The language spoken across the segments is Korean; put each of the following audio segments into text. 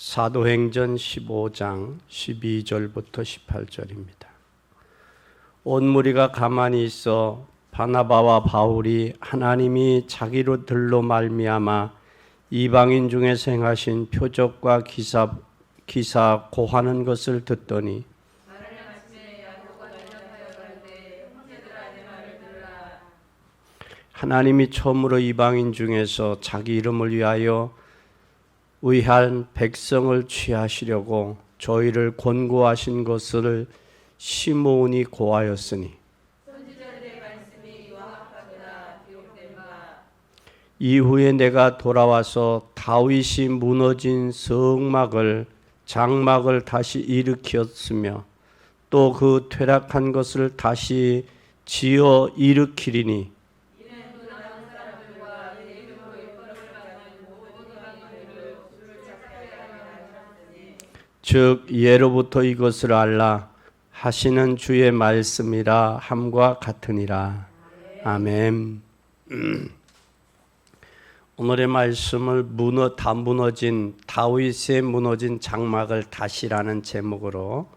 사도행전 15장 12절부터 18절입니다. 온 무리가 가만히 있어 바나바와 바울이 하나님이 자기들로 말미암아 이방인 중에서 행하신 표적과 기사 고하는 것을 듣더니 하나님이 처음으로 이방인 중에서 자기 이름을 위하여 의한 백성을 취하시려고 저희를 권고하신 것을 시므온이 고하였으니 이후에 내가 돌아와서 다윗이 무너진 장막을 다시 일으켰으며 또 그 퇴락한 것을 다시 지어 일으키리니 즉 예로부터 이것을 알라 하시는 주의 말씀이라 함과 같으니라. 아멘. 오늘의 말씀을 다윗의 무너진 장막을 다시라는 제목으로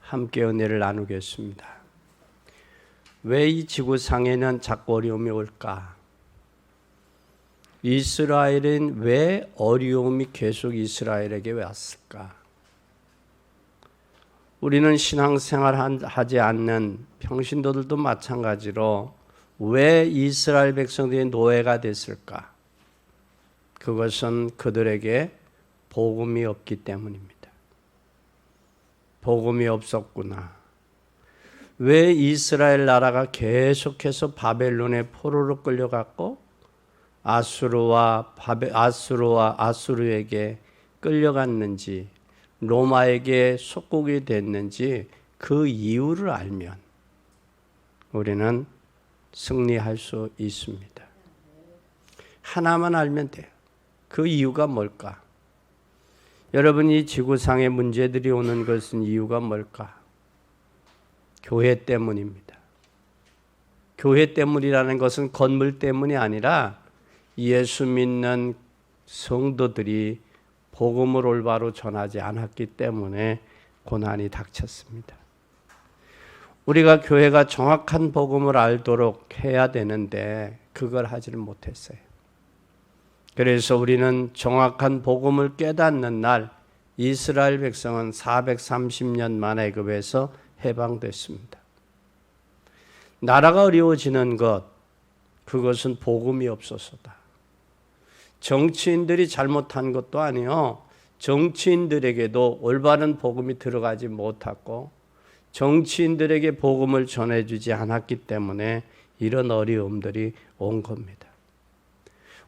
함께 은혜를 나누겠습니다. 왜 이 지구상에는 자꾸 어려움이 올까? 이스라엘은 왜 어려움이 계속 이스라엘에게 왔을까? 우리는 신앙생활 하지 않는 평신도들도 마찬가지로 왜 이스라엘 백성들이 노예가 됐을까? 그것은 그들에게 복음이 없기 때문입니다. 복음이 없었구나. 왜 이스라엘 나라가 계속해서 바벨론의 포로로 끌려갔고 아수르에게 끌려갔는지 로마에게 속국이 됐는지 그 이유를 알면 우리는 승리할 수 있습니다. 하나만 알면 돼요. 그 이유가 뭘까? 여러분이 지구상의 문제들이 오는 것은 이유가 뭘까? 교회 때문입니다. 교회 때문이라는 것은 건물 때문이 아니라 예수 믿는 성도들이 복음을 올바로 전하지 않았기 때문에 고난이 닥쳤습니다. 우리가 교회가 정확한 복음을 알도록 해야 되는데 그걸 하지를 못했어요. 그래서 우리는 정확한 복음을 깨닫는 날 이스라엘 백성은 430년 만에 애굽에서 해방됐습니다. 나라가 어려워지는 그것은 복음이 없어서다. 정치인들이 잘못한 것도 아니요. 정치인들에게도 올바른 복음이 들어가지 못하고 정치인들에게 복음을 전해주지 않았기 때문에 이런 어려움들이 온 겁니다.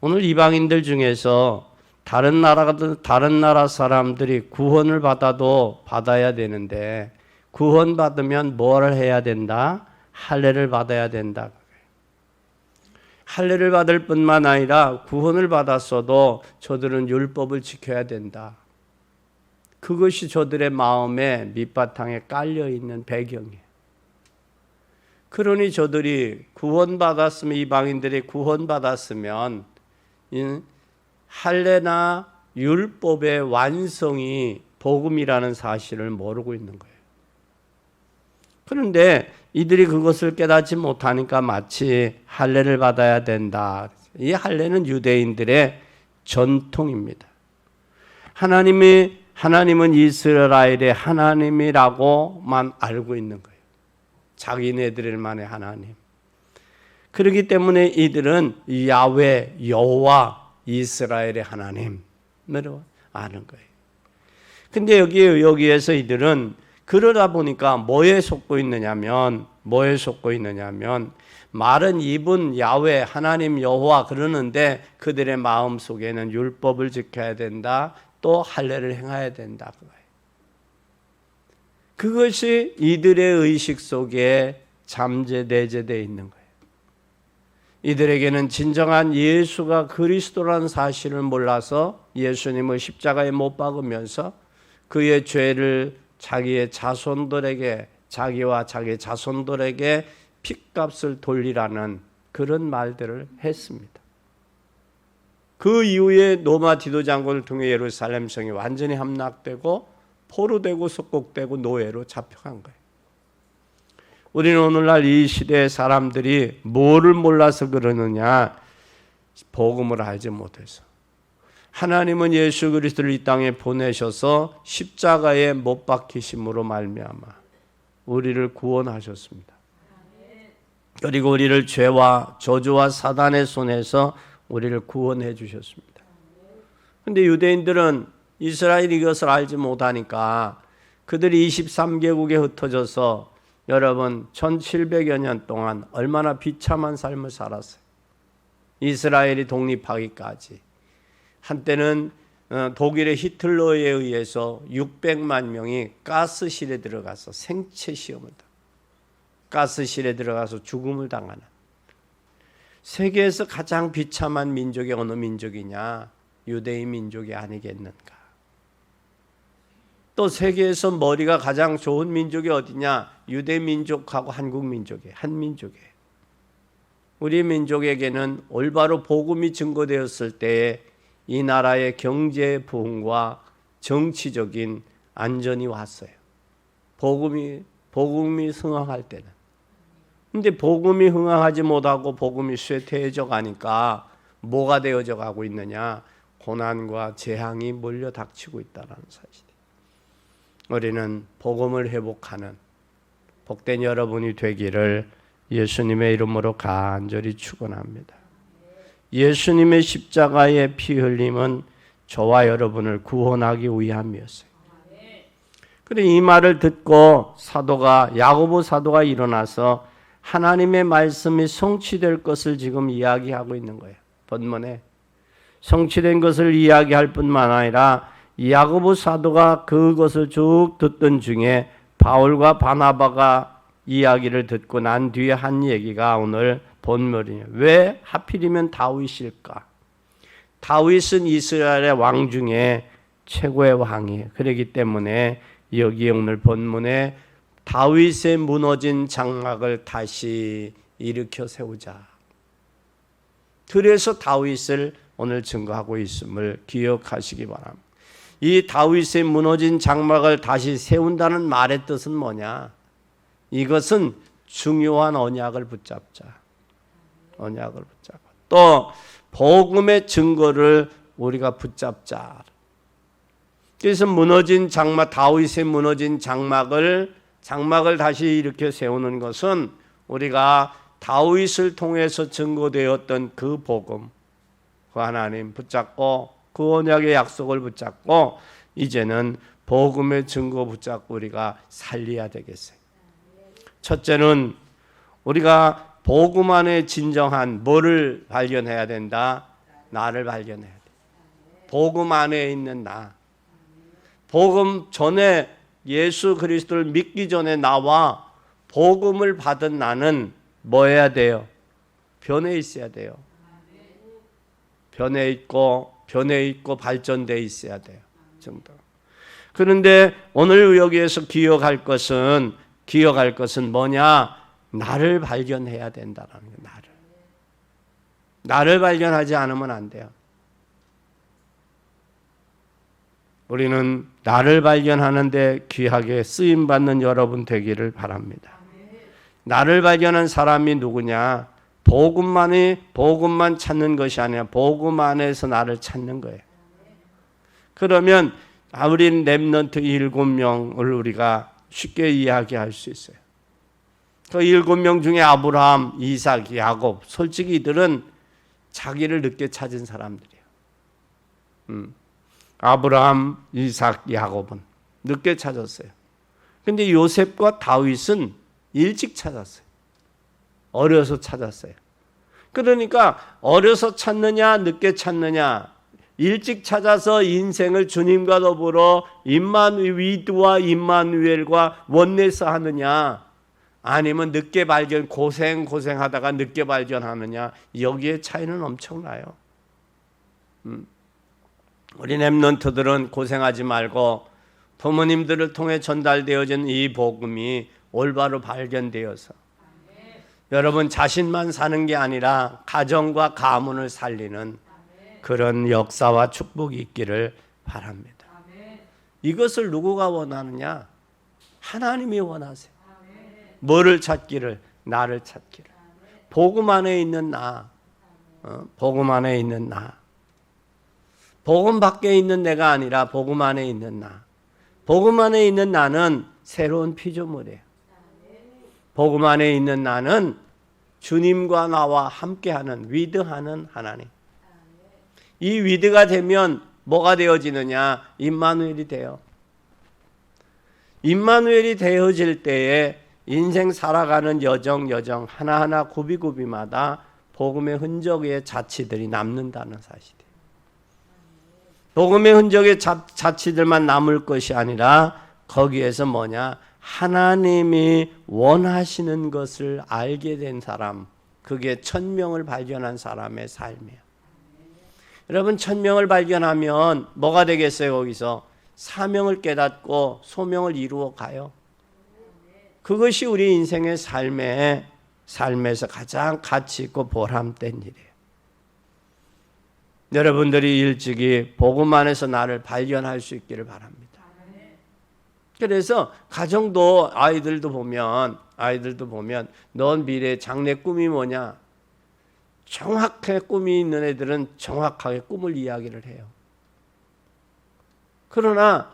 오늘 이방인들 중에서 다른 나라 사람들이 구원을 받아야 되는데 구원받으면 뭘 해야 된다? 할례를 받아야 된다. 할례를 받을 뿐만 아니라 구원을 받았어도 저들은 율법을 지켜야 된다. 그것이 저들의 마음에 밑바탕에 깔려있는 배경이에요. 그러니 저들이 구원받았으면 이방인들이 구원받았으면 할례나 율법의 완성이 복음이라는 사실을 모르고 있는 거예요. 그런데 이들이 그것을 깨닫지 못하니까 마치 할례를 받아야 된다. 이 할례는 유대인들의 전통입니다. 하나님은 이스라엘의 하나님이라고만 알고 있는 거예요. 자기네들만의 하나님. 그렇기 때문에 이들은 야훼, 여호와, 이스라엘의 하나님으로 아는 거예요. 근데 여기에서 이들은 그러다 보니까 뭐에 속고 있느냐면 말은 입은 야훼 하나님 여호와 그러는데 그들의 마음 속에는 율법을 지켜야 된다. 또 할례를 행해야 된다. 그것이 이들의 의식 속에 내재되어 있는 거예요. 이들에게는 진정한 예수가 그리스도라는 사실을 몰라서 예수님을 십자가에 못 박으면서 그의 죄를 자기와 자기 자손들에게 핏값을 돌리라는 그런 말들을 했습니다. 그 이후에 노마 디도 장군을 통해 예루살렘 성이 완전히 함락되고 포로되고 속국되고 노예로 잡혀간 거예요. 우리는 오늘날 이 시대의 사람들이 뭐를 몰라서 그러느냐? 복음을 알지 못해서. 하나님은 예수 그리스도를 이 땅에 보내셔서 십자가에 못 박히심으로 말미암아 우리를 구원하셨습니다. 그리고 우리를 죄와 저주와 사단의 손에서 우리를 구원해 주셨습니다. 그런데 유대인들은 이스라엘이 이것을 알지 못하니까 그들이 23개국에 흩어져서 여러분 1700여 년 동안 얼마나 비참한 삶을 살았어요. 이스라엘이 독립하기까지. 한때는 독일의 히틀러에 의해서 600만 명이 가스실에 들어가서 생체 시험을 가스실에 들어가서 죽음을 당하는, 세계에서 가장 비참한 민족이 어느 민족이냐? 유대인 민족이 아니겠는가? 또 세계에서 머리가 가장 좋은 민족이 어디냐? 유대 민족하고 한국 민족이에요. 한 민족이에요. 우리 민족에게는 올바로 복음이 증거되었을 때에 이 나라의 경제 부흥과 정치적인 안전이 왔어요. 복음이 흥황할 때는. 근데 복음이 흥황하지 못하고 복음이 쇠퇴해져 가니까 뭐가 되어져 가고 있느냐? 고난과 재앙이 몰려 닥치고 있다는 사실이에요. 우리는 복음을 회복하는 복된 여러분이 되기를 예수님의 이름으로 간절히 축원합니다. 예수님의 십자가의 피 흘림은 저와 여러분을 구원하기 위함이었어요. 그런데 이 말을 듣고 야고보 사도가 일어나서 하나님의 말씀이 성취될 것을 지금 이야기하고 있는 거예요. 본문에 성취된 것을 이야기할 뿐만 아니라 야고보 사도가 그것을 쭉 듣던 중에 바울과 바나바가 이야기를 듣고 난 뒤에 한 얘기가 오늘 본문이에요. 왜 하필이면 다윗일까? 다윗은 이스라엘의 왕 중에 최고의 왕이에요. 그렇기 때문에 여기 오늘 본문에 다윗의 무너진 장막을 다시 일으켜 세우자. 그래서 다윗을 오늘 증거하고 있음을 기억하시기 바랍니다. 이 다윗의 무너진 장막을 다시 세운다는 말의 뜻은 뭐냐? 이것은 중요한 언약을 붙잡자. 언약을 붙잡아. 또 복음의 증거를 우리가 붙잡자. 그래서 무너진 장막, 다윗의 무너진 장막을 다시 이렇게 세우는 것은 우리가 다윗을 통해서 증거되었던 그 복음, 그 하나님 붙잡고 그 언약의 약속을 붙잡고 이제는 복음의 증거 붙잡고 우리가 살려야 되겠어요. 첫째는 우리가 복음 안에 진정한 뭐를 발견해야 된다? 나를 발견해야 돼. 복음 안에 있는 나. 복음 전에 예수 그리스도를 믿기 전에 나와 복음을 받은 나는 뭐 해야 돼요? 변해 있어야 돼요. 변해 있고 발전돼 있어야 돼요. 정도. 그런데 오늘 여기에서 기억할 것은 뭐냐? 나를 발견해야 된다는 거예요. 나를 발견하지 않으면 안 돼요. 우리는 나를 발견하는데 귀하게 쓰임받는 여러분 되기를 바랍니다. 나를 발견한 사람이 누구냐? 복음만 찾는 것이 아니라 복음 안에서 나를 찾는 거예요. 그러면 우리 렘넌트 7명을 우리가 쉽게 이야기할 수 있어요. 그 7명 중에 아브라함, 이삭, 야곱, 솔직히 이들은 자기를 늦게 찾은 사람들이에요. 아브라함, 이삭, 야곱은 늦게 찾았어요. 근데 요셉과 다윗은 일찍 찾았어요. 어려서 찾았어요. 그러니까 어려서 찾느냐, 늦게 찾느냐, 일찍 찾아서 인생을 주님과 더불어 위드와 임마누엘과 원내서 하느냐, 아니면 늦게 고생하다가 늦게 발견하느냐, 여기에 차이는 엄청나요. 우리 렘넌트들은 고생하지 말고 부모님들을 통해 전달되어진 이 복음이 올바로 발견되어서 여러분 자신만 사는 게 아니라 가정과 가문을 살리는 그런 역사와 축복이 있기를 바랍니다. 이것을 누구가 원하느냐? 하나님이 원하세요. 뭐를 찾기를? 나를 찾기를. 복음 안에 있는 나. 복음 안에 있는 나. 복음 밖에 있는 내가 아니라 복음 안에 있는 나. 복음 안에 있는 나는 새로운 피조물이에요. 복음 안에 있는 나는 주님과 나와 함께하는 위드하는 하나님. 이 위드가 되면 뭐가 되어지느냐? 임마누엘이 돼요. 임마누엘이 되어질 때에 인생 살아가는 여정 하나하나 구비구비마다 복음의 흔적의 자취들이 남는다는 사실이에요. 복음의 흔적의 자취들만 남을 것이 아니라 거기에서 뭐냐? 하나님이 원하시는 것을 알게 된 사람, 그게 천명을 발견한 사람의 삶이에요. 여러분, 천명을 발견하면 뭐가 되겠어요? 거기서 사명을 깨닫고 소명을 이루어 가요. 그것이 우리 인생의 삶에서 가장 가치 있고 보람된 일이에요. 여러분들이 일찍이 복음 안에서 나를 발견할 수 있기를 바랍니다. 그래서 가정도 아이들도 보면 넌 미래 장래 꿈이 뭐냐? 정확하게 꿈이 있는 애들은 정확하게 꿈을 이야기를 해요. 그러나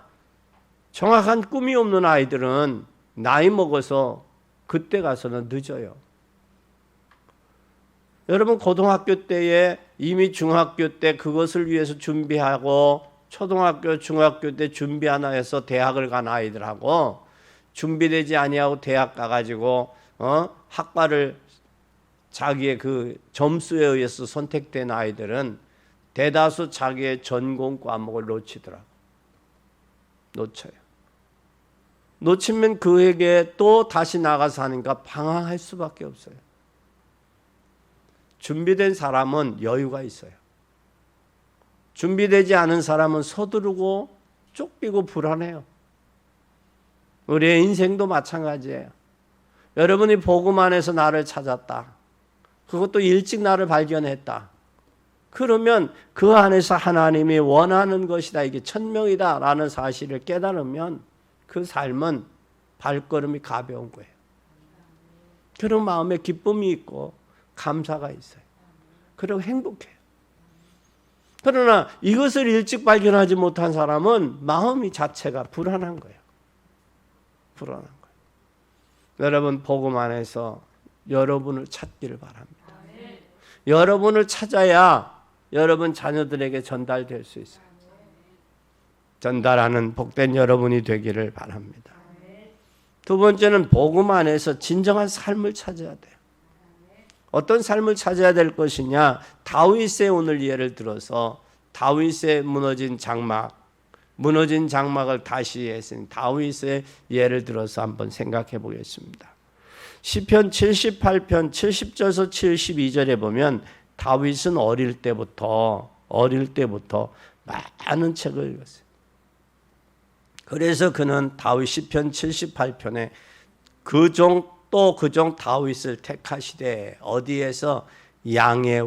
정확한 꿈이 없는 아이들은 나이 먹어서 그때 가서는 늦어요. 여러분, 고등학교 때에 이미 중학교 때 그것을 위해서 준비하고 초등학교, 중학교 때 준비 하나 해서 대학을 간 아이들하고 준비되지 아니하고 대학 가가지고 학과를 자기의 그 점수에 의해서 선택된 아이들은 대다수 자기의 전공 과목을 놓쳐요. 놓치면 그에게 또 다시 나가서 하니까 방황할 수밖에 없어요. 준비된 사람은 여유가 있어요. 준비되지 않은 사람은 서두르고 쫓기고 불안해요. 우리의 인생도 마찬가지예요. 여러분이 복음 안에서 나를 찾았다. 그것도 일찍 나를 발견했다. 그러면 그 안에서 하나님이 원하는 것이다. 이게 천명이다 라는 사실을 깨달으면 그 삶은 발걸음이 가벼운 거예요. 그런 마음에 기쁨이 있고 감사가 있어요. 그리고 행복해요. 그러나 이것을 일찍 발견하지 못한 사람은 마음이 자체가 불안한 거예요. 불안한 거예요. 여러분, 복음 안에서 여러분을 찾기를 바랍니다. 여러분을 찾아야 여러분 자녀들에게 전달될 수 있어요. 전달하는 복된 여러분이 되기를 바랍니다. 두 번째는 복음 안에서 진정한 삶을 찾아야 돼요. 어떤 삶을 찾아야 될 것이냐? 다윗의 오늘 예를 들어서 다윗의 무너진 장막을 다시 했으니 다윗의 예를 들어서 한번 생각해 보겠습니다. 시편 78편 70절에서 72절에 보면 다윗은 어릴 때부터 많은 책을 읽었어요. 그래서 그는 다윗 시편 78편에 그 종 다윗을 택하시되 어디에서? 양의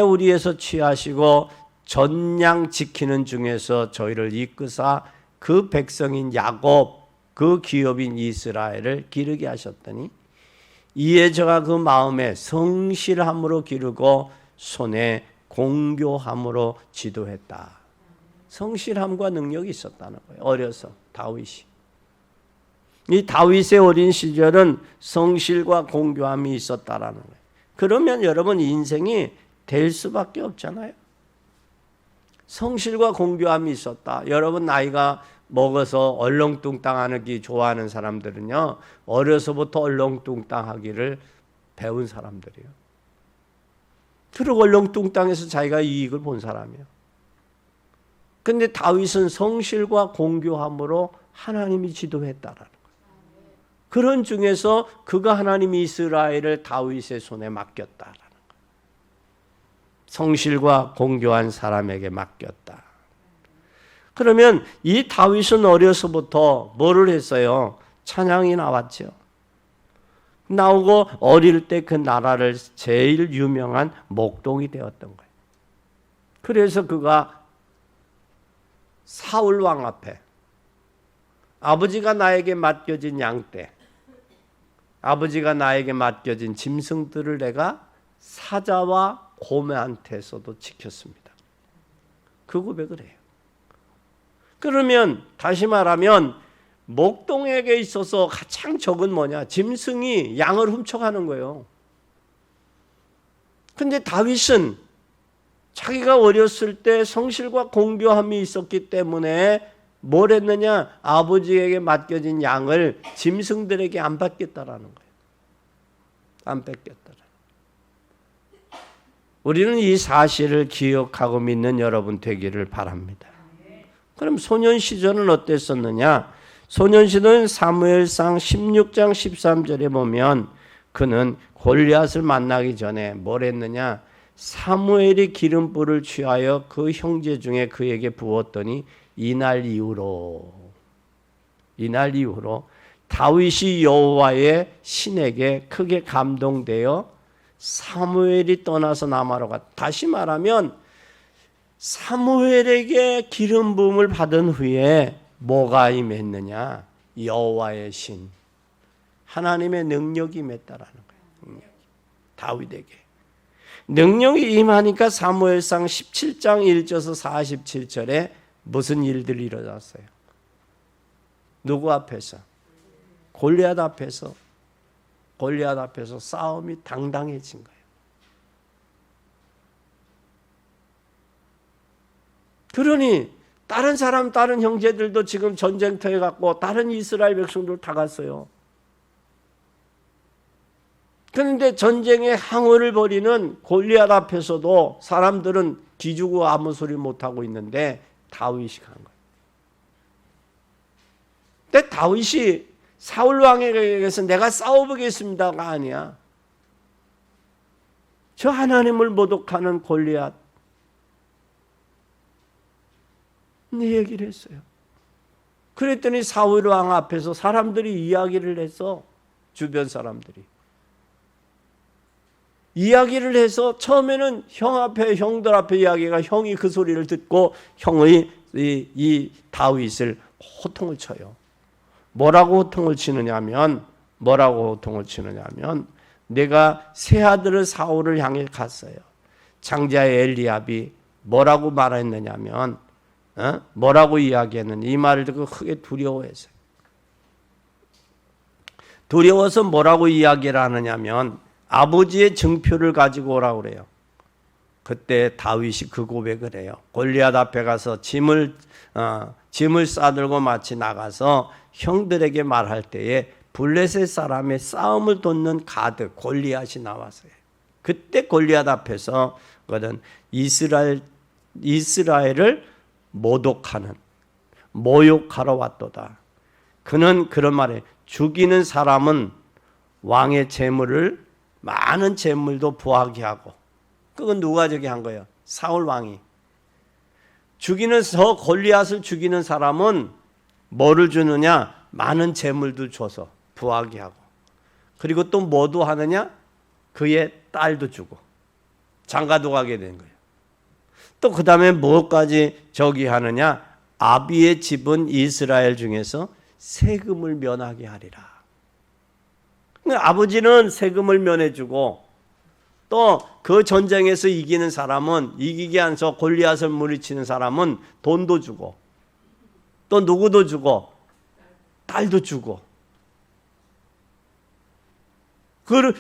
우리에서 취하시고 전양 지키는 중에서 저희를 이끄사 그 백성인 야곱 그 기업인 이스라엘을 기르게 하셨더니 이에 저가 그 마음에 성실함으로 기르고 손에 공교함으로 지도했다. 성실함과 능력이 있었다는 거예요. 어려서 다윗이. 이 다윗의 어린 시절은 성실과 공교함이 있었다라는 거예요. 그러면 여러분 인생이 될 수밖에 없잖아요. 성실과 공교함이 있었다. 여러분 나이가 먹어서 얼렁뚱땅하기 좋아하는 사람들은요, 어려서부터 얼렁뚱땅하기를 배운 사람들이에요. 그리고 얼렁뚱땅해서 자기가 이익을 본 사람이에요. 근데 다윗은 성실과 공교함으로 하나님이 지도했다라는 거예요. 그런 중에서 그가 하나님이 이스라엘을 다윗의 손에 맡겼다라는 거예요. 성실과 공교한 사람에게 맡겼다. 그러면 이 다윗은 어려서부터 뭐를 했어요? 찬양이 나왔죠. 나오고 어릴 때 그 나라를 제일 유명한 목동이 되었던 거예요. 그래서 그가 사울 왕 앞에 아버지가 나에게 맡겨진 양떼, 아버지가 나에게 맡겨진 짐승들을 내가 사자와 곰한테서도 지켰습니다. 그 고백을 해요. 그러면 다시 말하면 목동에게 있어서 가장 적은 뭐냐? 짐승이 양을 훔쳐가는 거예요. 근데 다윗은 자기가 어렸을 때 성실과 공교함이 있었기 때문에 뭘 했느냐? 아버지에게 맡겨진 양을 짐승들에게 안 받겠다라는 거예요. 안 뺏겼다라는. 우리는 이 사실을 기억하고 믿는 여러분 되기를 바랍니다. 그럼 소년 시절은 어땠었느냐? 소년 시절은 사무엘상 16장 13절에 보면 그는 골리앗을 만나기 전에 뭘 했느냐? 사무엘이 기름불을 취하여 그 형제 중에 그에게 부었더니 이날 이후로 다윗이 여호와의 신에게 크게 감동되어 사무엘이 떠나서 남아로 갔다. 다시 말하면 사무엘에게 기름 부음을 받은 후에 뭐가 임했느냐? 여호와의 신, 하나님의 능력이 임했다라는 거예요. 다윗에게 능력이 임하니까 사무엘상 17장 1절에서 47절에 무슨 일들이 일어났어요? 누구 앞에서? 골리앗 앞에서 싸움이 당당해진 거예요. 그러니 다른 형제들도 지금 전쟁터에 갔고 다른 이스라엘 백성들 다 갔어요. 그런데 전쟁의 항우를 벌이는 골리앗 앞에서도 사람들은 기죽고 아무 소리 못하고 있는데 다윗이 간 거예요. 근데 다윗이 사울 왕에게서 내가 싸워보겠습니다가 아니야. 저 하나님을 모독하는 골리앗 네 얘기를 했어요. 그랬더니 사울 왕 앞에서 사람들이 이야기를 해서 주변 사람들이 이야기를 해서 처음에는 형들 앞에 이야기가 형이 그 소리를 듣고 형의 이 다윗을 호통을 쳐요. 뭐라고 호통을 치느냐면 내가 세 아들을 사울을 향해 갔어요. 장자의 엘리압이 뭐라고 말했느냐면 뭐라고 이야기했느냐 이 말을 듣고 크게 두려워했어요. 두려워서 뭐라고 이야기를 하느냐면 아버지의 증표를 가지고 오라고 그래요. 그때 다윗이 그 고백을 해요. 골리앗 앞에 가서 짐을 싸들고 마치 나가서 형들에게 말할 때에 블레셋 사람의 싸움을 돕는 가드 골리앗이 나왔어요. 그때 골리앗 앞에서 그는 이스라엘을 모욕하러 왔도다. 그는 그런 말에 죽이는 사람은 왕의 재물을 많은 재물도 부하게 하고 그건 누가 저기 한 거예요? 사울 왕이. 골리앗을 죽이는 사람은 뭐를 주느냐? 많은 재물도 줘서 부하게 하고 그리고 또 뭐도 하느냐? 그의 딸도 주고 장가도 가게 된 거예요. 또 그 다음에 뭐까지 저기 하느냐? 아비의 집은 이스라엘 중에서 세금을 면하게 하리라. 아버지는 세금을 면해주고 또 그 전쟁에서 이기는 사람은 이기게 해서 골리앗을 물리치는 사람은 돈도 주고 또 누구도 주고 딸도 주고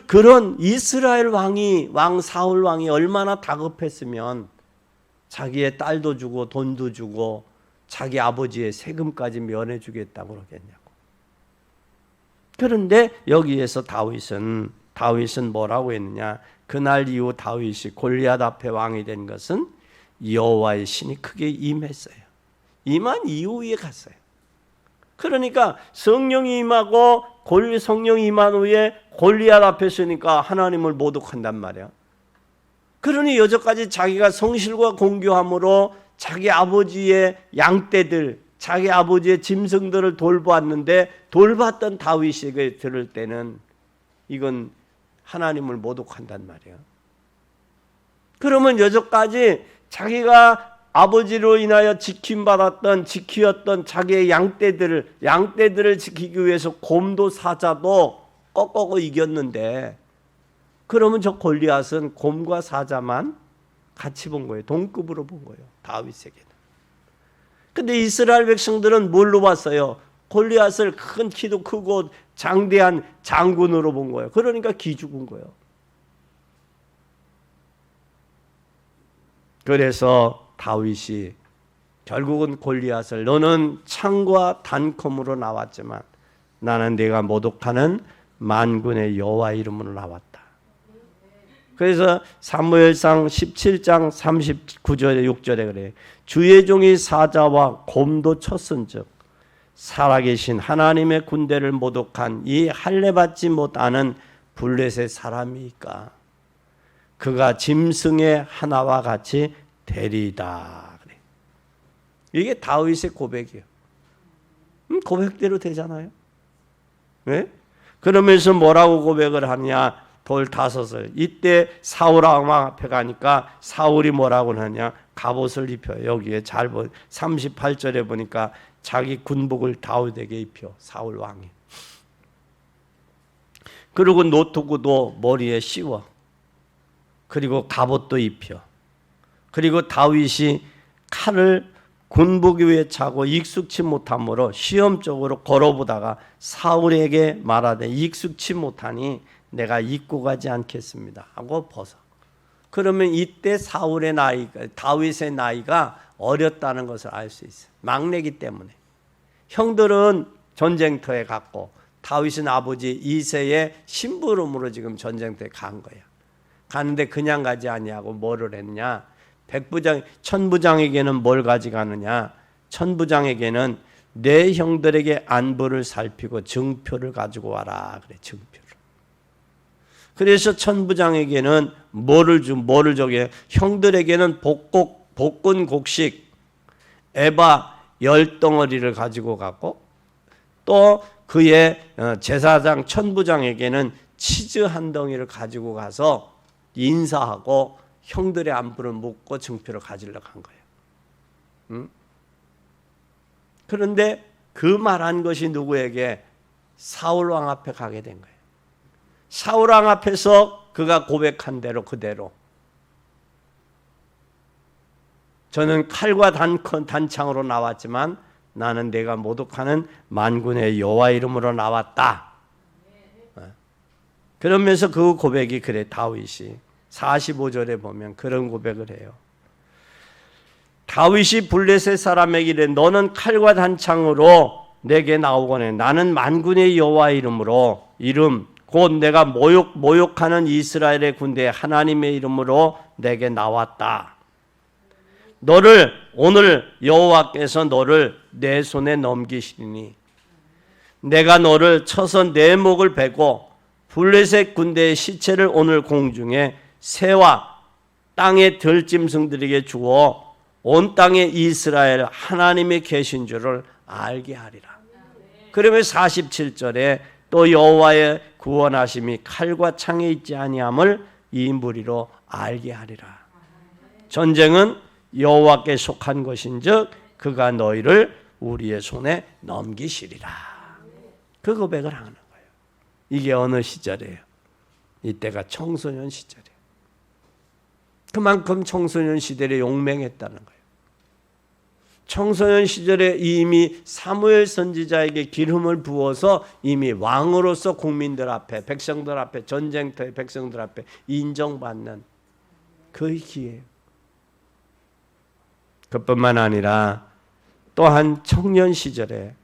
그런 이스라엘 왕 사울 왕이 얼마나 다급했으면 자기의 딸도 주고 돈도 주고 자기 아버지의 세금까지 면해주겠다고 그러겠냐고. 그런데 여기에서 다윗은 뭐라고 했느냐? 그날 이후 다윗이 골리앗 앞에 왕이 된 것은 여호와의 신이 크게 임했어요. 임한 이후에 갔어요. 그러니까 성령이 임하고 성령이 임한 후에 골리앗 앞에 서니까 하나님을 모독한단 말이야. 그러니 여태까지 자기가 성실과 공교함으로 자기 아버지의 양떼들, 자기 아버지의 짐승들을 돌보았는데 돌봤던 다윗에게 들을 때는 이건 하나님을 모독한단 말이에요. 그러면 여기까지 자기가 아버지로 인하여 지키었던 자기의 양떼들을 지키기 위해서 곰도 사자도 꺾고 이겼는데, 그러면 저 골리앗은 곰과 사자만 같이 본 거예요. 동급으로 본 거예요. 다윗에게는. 근데 이스라엘 백성들은 뭘로 봤어요? 골리앗을 큰 키도 크고 장대한 장군으로 본 거예요. 그러니까 기죽은 거예요. 그래서 다윗이 결국은 골리앗을, 너는 창과 단검으로 나왔지만 나는 네가 모독하는 만군의 여호와 이름으로 나왔다. 그래서 사무엘상 17장 39절에 6절에 그래요. 주의 종이 사자와 곰도 쳤은즉 살아계신 하나님의 군대를 모독한 이 할례받지 못하는 블레셋 사람이니까 그가 짐승의 하나와 같이 되리이다. 그래. 이게 다윗의 고백이에요. 고백대로 되잖아요. 네? 그러면서 뭐라고 고백을 하냐? 돌 5을. 이때 사울 왕 앞에 가니까 사울이 뭐라고 하냐? 갑옷을 입혀요. 여기에 잘 보 38절에 보니까 자기 군복을 다윗에게 입혀, 사울 왕이. 그리고 노트구도 머리에 씌워. 그리고 갑옷도 입혀. 그리고 다윗이 칼을 군복 위에 차고 익숙치 못함으로 시험적으로 걸어보다가 사울에게 말하되 익숙치 못하니 내가 입고 가지 않겠습니다 하고 벗어. 그러면 이때 다윗의 나이가 어렸다는 것을 알 수 있어요. 막내기 때문에. 형들은 전쟁터에 갔고 다윗은 아버지 이새의 심부름으로 지금 전쟁터에 간 거예요. 가는데 그냥 가지 아니하고 뭐를 했냐? 천부장에게는 뭘 가져가느냐? 천부장에게는 내 형들에게 안부를 살피고 증표를 가지고 와라. 그래, 증표를. 그래서 천부장에게는 뭐를 저게? 형들에게는 볶은 곡식 에바 10덩어리를 가지고 갔고, 또 그의 제사장 천부장에게는 치즈 한 덩이를 가지고 가서 인사하고 형들의 안부를 묻고 증표를 가지려고 한 거예요. 응? 그런데 그 말한 것이 누구에게? 사울 왕 앞에 가게 된 거예요. 사울 왕 앞에서 그가 고백한 대로 그대로, 저는 칼과 단창으로 나왔지만 나는 내가 모독하는 만군의 여호와 이름으로 나왔다. 그러면서 그 고백이 그래, 다윗이 45절에 보면 그런 고백을 해요. 다윗이 블레셋 사람에게 이르되 너는 칼과 단창으로 내게 나오거늘 나는 만군의 여호와 이름으로 곧 내가 모욕하는 이스라엘의 군대 하나님의 이름으로 내게 나왔다. 오늘 여호와께서 너를 내 손에 넘기시니 내가 너를 쳐서 내 목을 베고 블레셋 군대의 시체를 오늘 공중에 새와 땅의 들짐승들에게 주어 온 땅에 이스라엘 하나님이 계신 줄을 알게 하리라. 그러면 47절에 또 여호와의 구원하심이 칼과 창에 있지 아니함을 이 무리로 알게 하리라. 전쟁은 여호와께 속한 것인즉 그가 너희를 우리의 손에 넘기시리라. 그 고백을 하는 거예요. 이게 어느 시절이에요? 이때가 청소년 시절이에요. 그만큼 청소년 시절에 용맹했다는 거예요. 청소년 시절에 이미 사무엘 선지자에게 기름을 부어서 이미 왕으로서 국민들 앞에, 백성들 앞에, 전쟁터의 백성들 앞에 인정받는 그 기회예요. 그뿐만 아니라 또한 청년 시절에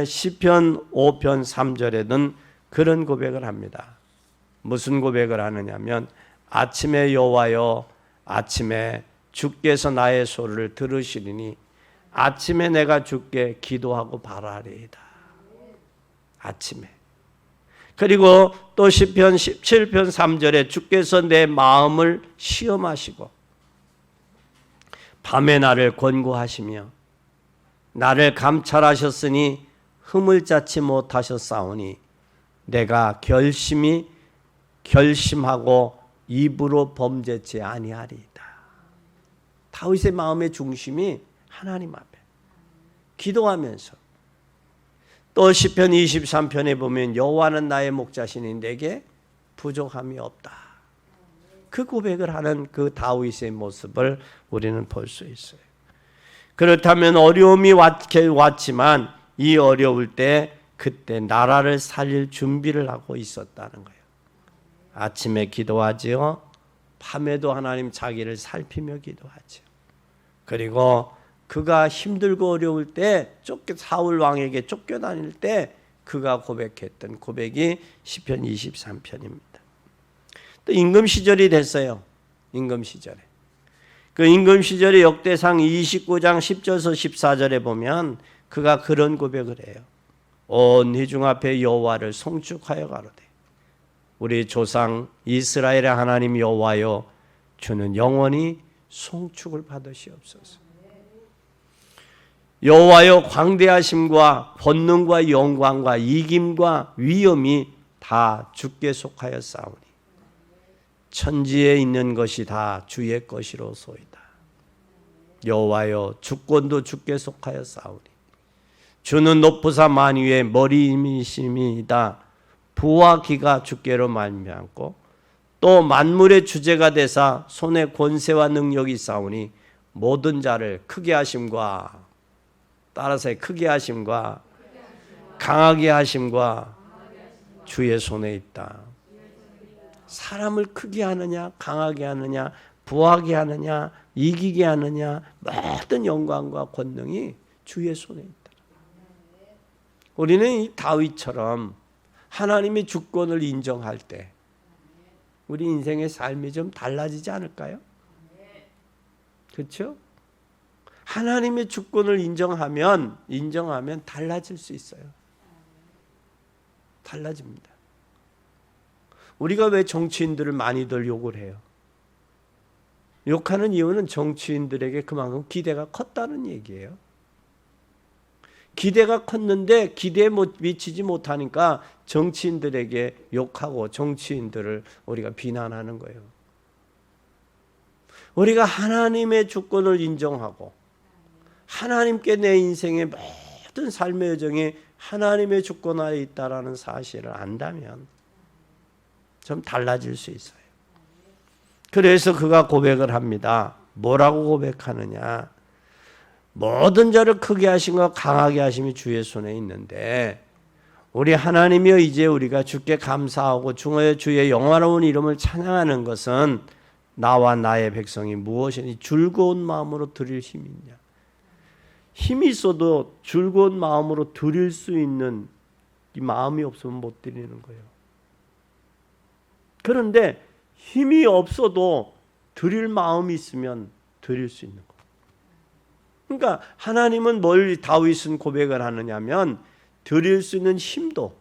시편 5편 3절에는 그런 고백을 합니다. 무슨 고백을 하느냐면 아침에 여호와여 아침에 주께서 나의 소리를 들으시리니 아침에 내가 주께 기도하고 바라리이다. 아침에. 그리고 또 시편 17편 3절에 주께서 내 마음을 시험하시고 밤에 나를 권고하시며 나를 감찰하셨으니 흠을 짜지 못하셨사오니 내가 결심하고 입으로 범죄치 아니하리이다. 다윗의 마음의 중심이 하나님 앞에 기도하면서, 또 시편 23편에 보면 여호와는 나의 목자시니 내게 부족함이 없다. 그 고백을 하는 그 다윗의 모습을 우리는 볼 수 있어요. 그렇다면 어려움이 왔지만 이 어려울 때 그때 나라를 살릴 준비를 하고 있었다는 거예요. 아침에 기도하지요. 밤에도 하나님 자기를 살피며 기도하지요. 그리고 그가 힘들고 어려울 때 사울 왕에게 쫓겨다닐 때 그가 고백했던 고백이 시편 23편입니다. 또 임금 시절이 됐어요. 임금 시절에. 그 임금 시절의 역대상 29장 10절에서 14절에 보면 그가 그런 고백을 해요. 온 회중 앞에 여호와를 송축하여 가로되 우리 조상 이스라엘의 하나님 여호와여 주는 영원히 송축을 받으시옵소서. 여호와여 광대하심과 권능과 영광과 이김과 위엄이 다 주께 속하여 싸우니 천지에 있는 것이 다 주의 것이로소이다. 여호와여 주권도 주께 속하여 싸우니 주는 높으사 만유의 머리이심이다. 부와 기가 주께로 말미암고 또 만물의 주제가 되사 손에 권세와 능력이 싸우니 모든 자를 크게 하심과, 따라서 크게 하심과 강하게 하심과 주의 손에 있다. 사람을 크게 하느냐 강하게 하느냐 부하게 하느냐 이기게 하느냐 모든 영광과 권능이 주의 손에 있다. 우리는 이 다윗처럼 하나님의 주권을 인정할 때 우리 인생의 삶이 좀 달라지지 않을까요? 그렇죠? 하나님의 주권을 인정하면 달라질 수 있어요. 달라집니다. 우리가 왜 정치인들을 많이들 욕을 해요? 욕하는 이유는 정치인들에게 그만큼 기대가 컸다는 얘기예요. 기대가 컸는데 기대에 미치지 못하니까 정치인들에게 욕하고 정치인들을 우리가 비난하는 거예요. 우리가 하나님의 주권을 인정하고 하나님께 내 인생의 모든 삶의 여정이 하나님의 주권 아래 있다라는 사실을 안다면 좀 달라질 수 있어요. 그래서 그가 고백을 합니다. 뭐라고 고백하느냐? 모든 자를 크게 하심과 강하게 하심이 주의 손에 있는데 우리 하나님이여 이제 우리가 주께 감사하고 중하여 주의 영화로운 이름을 찬양하는 것은 나와 나의 백성이 무엇이니 즐거운 마음으로 드릴 힘이 있냐? 힘이 있어도 즐거운 마음으로 드릴 수 있는 이 마음이 없으면 못 드리는 거예요. 그런데 힘이 없어도 드릴 마음이 있으면 드릴 수 있는 거예요. 그러니까 하나님은 뭘 다윗은 고백을 하느냐면 드릴 수 있는 힘도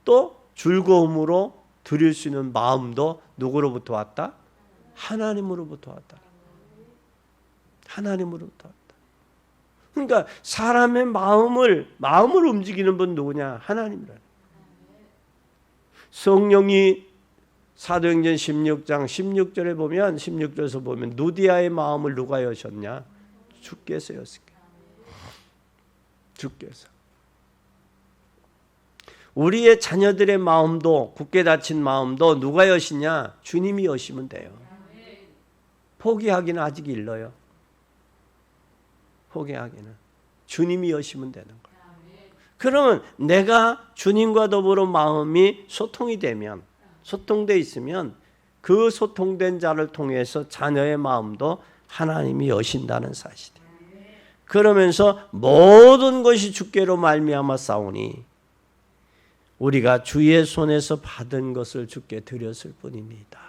또 즐거움으로 드릴 수 있는 마음도 누구로부터 왔다? 하나님으로부터 왔다. 하나님으로부터 왔다. 그러니까 사람의 마음을 움직이는 분 누구냐? 하나님이라. 성령이 사도행전 16장 16절에 보면 16절에서 보면 누디아의 마음을 누가 여셨냐? 주께서 여셨게. 주께서. 우리의 자녀들의 마음도 굳게 닫힌 마음도 누가 여시냐? 주님이 여시면 돼요. 포기하기는 아직 일러요. 포기하기는 주님이 여시면 되는 거예요. 그러면 내가 주님과 더불어 마음이 소통돼 있으면 그 소통된 자를 통해서 자녀의 마음도 하나님이 여신다는 사실이에요. 그러면서 모든 것이 주께로 말미암아 싸우니 우리가 주의 손에서 받은 것을 주께 드렸을 뿐입니다.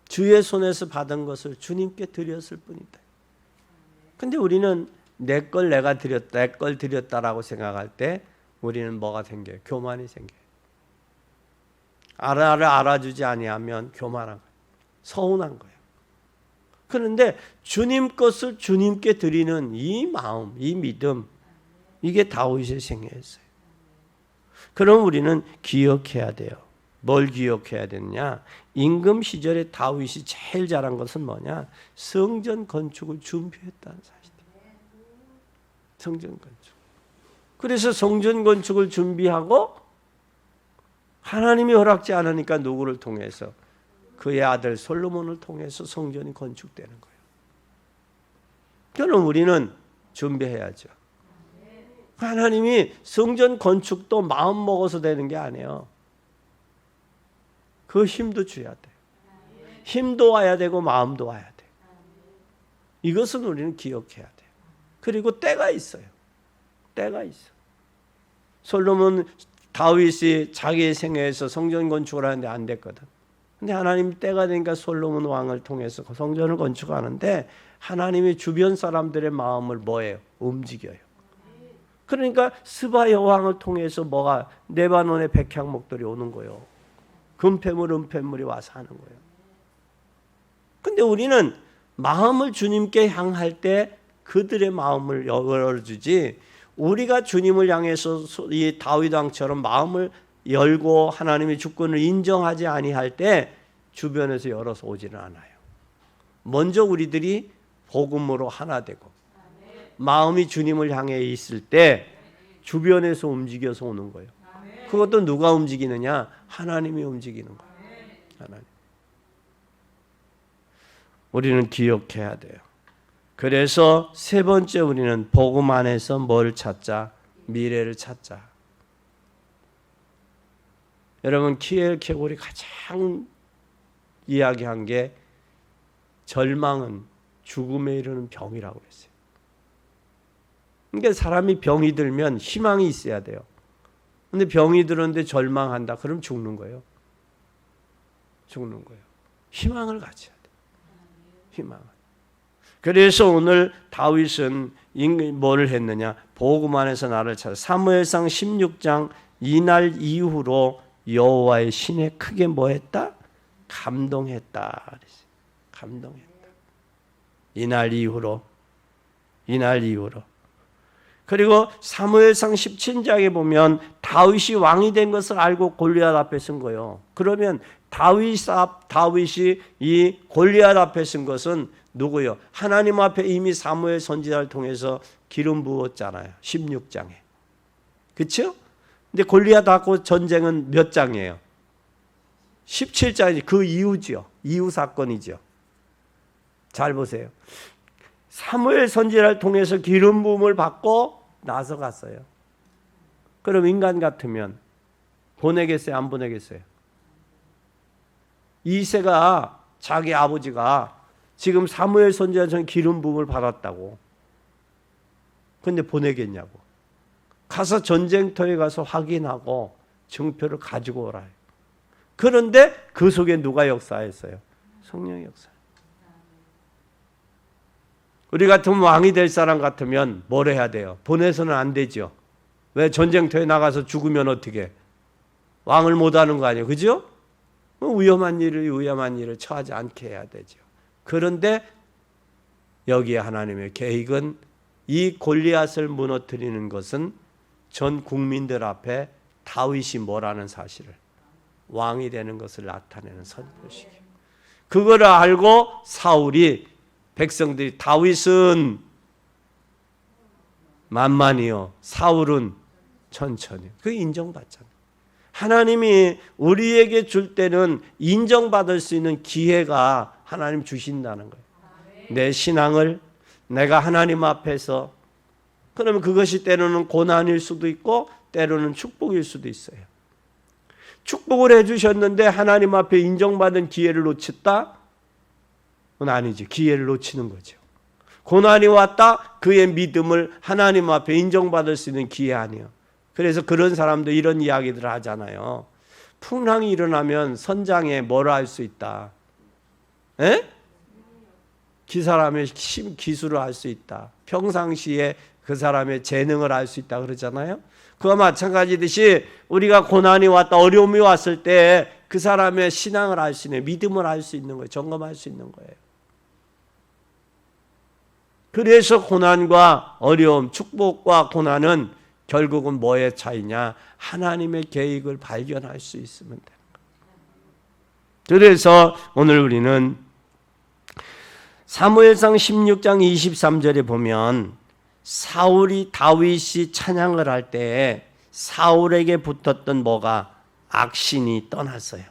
주의 손에서 받은 것을 주님께 드렸을 뿐이다. 근데 우리는 내 걸 내가 드렸다, 내 걸 드렸다라고 생각할 때 우리는 뭐가 생겨요? 교만이 생겨요. 알아주지 아니하면 교만한 거예요. 서운한 거예요. 그런데 주님 것을 주님께 드리는 이 마음, 이 믿음, 이게 다윗의 생애였어요. 그럼 우리는 기억해야 돼요. 뭘 기억해야 되느냐? 임금 시절에 다윗이 제일 잘한 것은 뭐냐? 성전 건축을 준비했다는 사실이에요. 성전 건축. 그래서 성전 건축을 준비하고 하나님이 허락지 않으니까 누구를 통해서? 그의 아들 솔로몬을 통해서 성전이 건축되는 거예요. 그럼 우리는 준비해야죠. 하나님이 성전 건축도 마음 먹어서 되는 게 아니에요. 그 힘도 줘야 돼. 힘도 와야 되고 마음도 와야 돼. 이것은 우리는 기억해야 돼요. 그리고 때가 있어요. 때가 있어. 솔로몬 다윗이 자기의 생애에서 성전 건축을 하는데 안 됐거든. 근데 하나님 때가 되니까 솔로몬 왕을 통해서 성전을 건축하는데 하나님이 주변 사람들의 마음을 뭐예요? 움직여요. 그러니까 스바 여왕을 통해서 뭐가 레바논의 백향목들이 오는 거예요. 금패물, 은패물이 와서 하는 거예요. 근데 우리는 마음을 주님께 향할 때 그들의 마음을 열어주지, 우리가 주님을 향해서 이 다윗 왕처럼 마음을 열고 하나님의 주권을 인정하지 아니할 때 주변에서 열어서 오지는 않아요. 먼저 우리들이 복음으로 하나 되고 마음이 주님을 향해 있을 때 주변에서 움직여서 오는 거예요. 그것도 누가 움직이느냐? 하나님이 움직이는 거예요. 하나님. 우리는 기억해야 돼요. 그래서 세 번째 우리는 복음 안에서 뭘 찾자? 미래를 찾자. 여러분 키엘 케골이 가장 이야기한 게 절망은 죽음에 이르는 병이라고 그랬어요. 그러니까 사람이 병이 들면 희망이 있어야 돼요. 근데 병이 들었는데 절망한다. 그럼 죽는 거예요. 죽는 거예요. 희망을 가져야 돼요. 희망을. 그래서 오늘 다윗은 뭘 했느냐? 복음 안에서 나를 찾아. 사무엘상 16장 이날 이후로 여호와의 신에 크게 뭐했다? 감동했다. 감동했다. 이날 이후로. 그리고 사무엘상 17장에 보면 다윗이 왕이 된 것을 알고 골리앗 앞에 선 거예요. 그러면 다윗이 이 골리앗 앞에 선 것은 누구요? 하나님 앞에 이미 사무엘 선지자를 통해서 기름 부었잖아요. 16장에. 그렇죠? 근데 골리앗하고 전쟁은 몇 장이에요? 17장이지. 그 이후죠. 이후 사건이죠. 잘 보세요. 사무엘 선지자를 통해서 기름 부음을 받고 나서 갔어요. 그럼 인간 같으면 보내겠어요? 안 보내겠어요? 이새가 자기 아버지가 지금 사무엘 선지자처럼 기름 부음을 받았다고. 근데 보내겠냐고. 가서 전쟁터에 가서 확인하고 증표를 가지고 오라. 그런데 그 속에 누가 역사했어요? 성령의 역사. 우리 같으면 왕이 될 사람 같으면 뭘 해야 돼요? 보내서는 안 되죠. 왜? 전쟁터에 나가서 죽으면 어떻게? 왕을 못하는 거 아니에요. 그죠? 위험한 일을 처하지 않게 해야 되죠. 그런데 여기에 하나님의 계획은 이 골리앗을 무너뜨리는 것은 전 국민들 앞에 다윗이 뭐라는 사실을, 왕이 되는 것을 나타내는 선포식이에요. 그거를 알고 사울이, 백성들이 다윗은 만만히요, 사울은 천천히. 그게 인정받잖아요. 하나님이 우리에게 줄 때는 인정받을 수 있는 기회가 하나님 주신다는 거예요. 내 신앙을 내가 하나님 앞에서, 그러면 그것이 때로는 고난일 수도 있고 때로는 축복일 수도 있어요. 축복을 해주셨는데 하나님 앞에 인정받은 기회를 놓쳤다? 그건 아니지. 기회를 놓치는 거죠. 고난이 왔다? 그의 믿음을 하나님 앞에 인정받을 수 있는 기회 아니에요. 그래서 그런 사람도 이런 이야기들을 하잖아요. 풍랑이 일어나면 선장에 뭐라 할 수 있다? 그 사람의 기술을 할 수 있다. 평상시에 그 사람의 재능을 알 수 있다 그러잖아요. 그와 마찬가지듯이 우리가 고난이 왔다, 어려움이 왔을 때 그 사람의 신앙을 알 수 있는, 믿음을 알 수 있는 거예요. 점검할 수 있는 거예요. 그래서 고난과 어려움, 축복과 고난은 결국은 뭐의 차이냐? 하나님의 계획을 발견할 수 있으면 됩니다. 그래서 오늘 우리는 사무엘상 16장 23절에 보면 사울이 다윗이 찬양을 할 때에 사울에게 붙었던 뭐가? 악신이 떠났어요.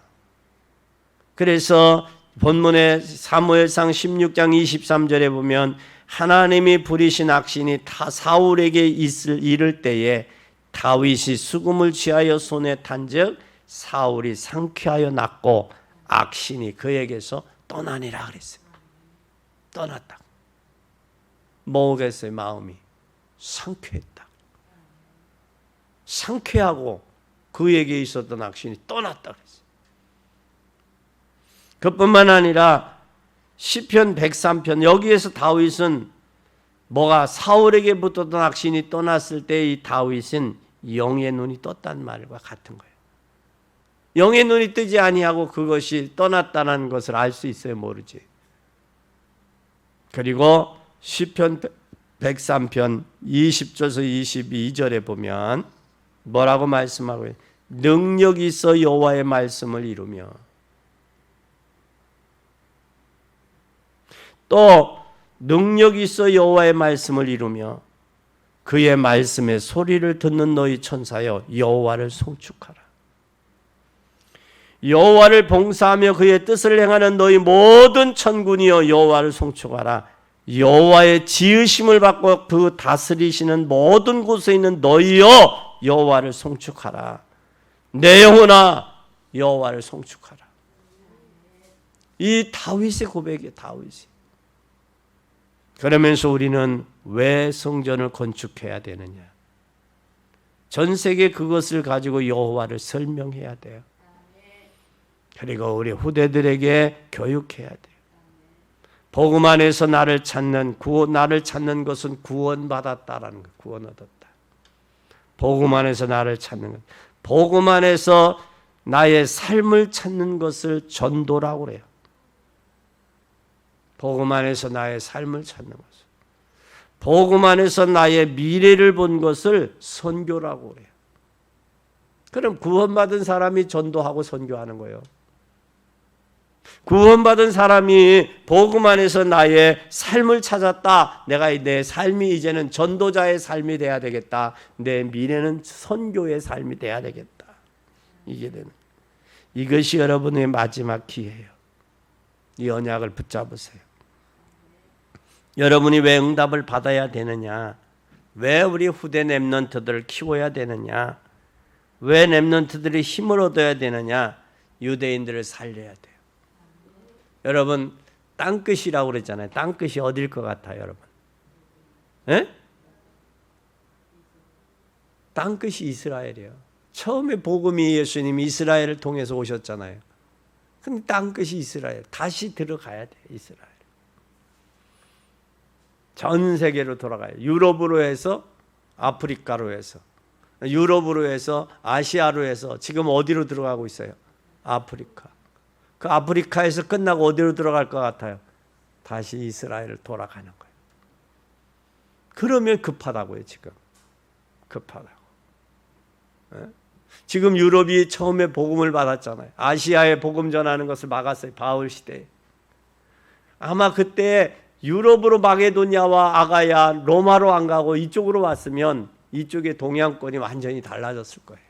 그래서 본문의 사무엘상 16장 23절에 보면 하나님이 부리신 악신이 다 사울에게 이를 때에 다윗이 수금을 취하여 손에 탄즉 사울이 상쾌하여 낫고 악신이 그에게서 떠나니라 그랬어요. 떠났다. 뭐겠어요? 마음이 상쾌했다. 상쾌하고 그에게 있었던 악신이 떠났다 그랬어요. 그뿐만 아니라 시편 103편 여기에서 다윗은 뭐가 사울에게 붙었던 악신이 떠났을 때 이 다윗은 영의 눈이 떴단 말과 같은 거예요. 영의 눈이 뜨지 아니하고 그것이 떠났다는 것을 알 수 있어요? 모르지. 그리고 시편 103편 20절에서 22절에 보면 뭐라고 말씀하고 있어요? 능력이 있어 여호와의 말씀을 이루며 또 능력이 있어 여호와의 말씀을 이루며 그의 말씀에 소리를 듣는 너희 천사여 여호와를 송축하라. 여호와를 봉사하며 그의 뜻을 행하는 너희 모든 천군이여 여호와를 송축하라. 여호와의 지으심을 받고 그 다스리시는 모든 곳에 있는 너희여 여호와를 송축하라. 내 영혼아 여호와를 송축하라. 이 다윗의 고백이에요. 다윗이. 그러면서 우리는 왜 성전을 건축해야 되느냐? 전 세계 그것을 가지고 여호와를 설명해야 돼요. 그리고 우리 후대들에게 교육해야 돼요. 복음 안에서 나를 찾는 것은 구원받았다라는 거, 구원 얻었다. 복음 안에서 나를 찾는 것, 복음 안에서 나의 삶을 찾는 것을 전도라고 그래요. 복음 안에서 나의 삶을 찾는 것을, 복음 안에서 나의 미래를 본 것을 선교라고 그래요. 그럼 구원받은 사람이 전도하고 선교하는 거예요. 구원받은 사람이 복음 안에서 나의 삶을 찾았다. 내가 내 삶이 이제는 전도자의 삶이 돼야 되겠다. 내 미래는 선교의 삶이 돼야 되겠다. 이게 되는. 이것이 여러분의 마지막 기회예요. 이 언약을 붙잡으세요. 여러분이 왜 응답을 받아야 되느냐? 왜 우리 후대 렘넌트들을 키워야 되느냐? 왜 렘넌트들이 힘을 얻어야 되느냐? 유대인들을 살려야 돼요. 여러분 땅끝이라고 그랬잖아요. 땅끝이 어딜 것 같아요, 여러분? 에? 땅끝이 이스라엘이에요. 처음에 복음이 예수님이 이스라엘을 통해서 오셨잖아요. 근데 땅끝이 이스라엘. 다시 들어가야 돼요, 이스라엘. 전 세계로 돌아가요. 유럽으로 해서 아프리카로 해서, 유럽으로 해서 아시아로 해서 지금 어디로 들어가고 있어요? 아프리카. 그 아프리카에서 끝나고 어디로 들어갈 것 같아요? 다시 이스라엘을 돌아가는 거예요. 그러면 급하다고요, 지금. 급하다고. 지금 유럽이 처음에 복음을 받았잖아요. 아시아에 복음 전하는 것을 막았어요. 바울 시대에. 아마 그때 유럽으로 마게도냐와 아가야, 로마로 안 가고 이쪽으로 왔으면 이쪽의 동양권이 완전히 달라졌을 거예요.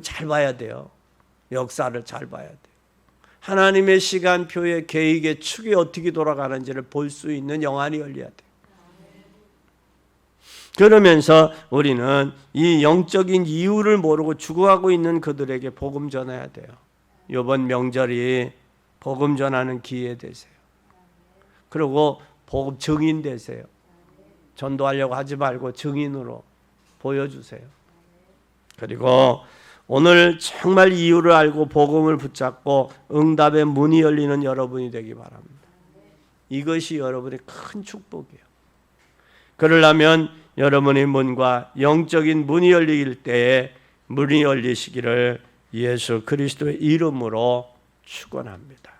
잘 봐야 돼요. 역사를 잘 봐야 돼요. 하나님의 시간표의 계획의 축이 어떻게 돌아가는지를 볼 수 있는 영안이 열려야 돼요. 그러면서 우리는 이 영적인 이유를 모르고 죽어가고 있는 그들에게 복음 전해야 돼요. 이번 명절이 복음 전하는 기회 되세요. 그리고 복음 증인 되세요. 전도하려고 하지 말고 증인으로 보여주세요. 그리고 오늘 정말 이유를 알고 복음을 붙잡고 응답의 문이 열리는 여러분이 되기 바랍니다. 이것이 여러분의 큰 축복이에요. 그러려면 여러분의 문과 영적인 문이 열릴 때에 문이 열리시기를 예수 그리스도의 이름으로 축원합니다.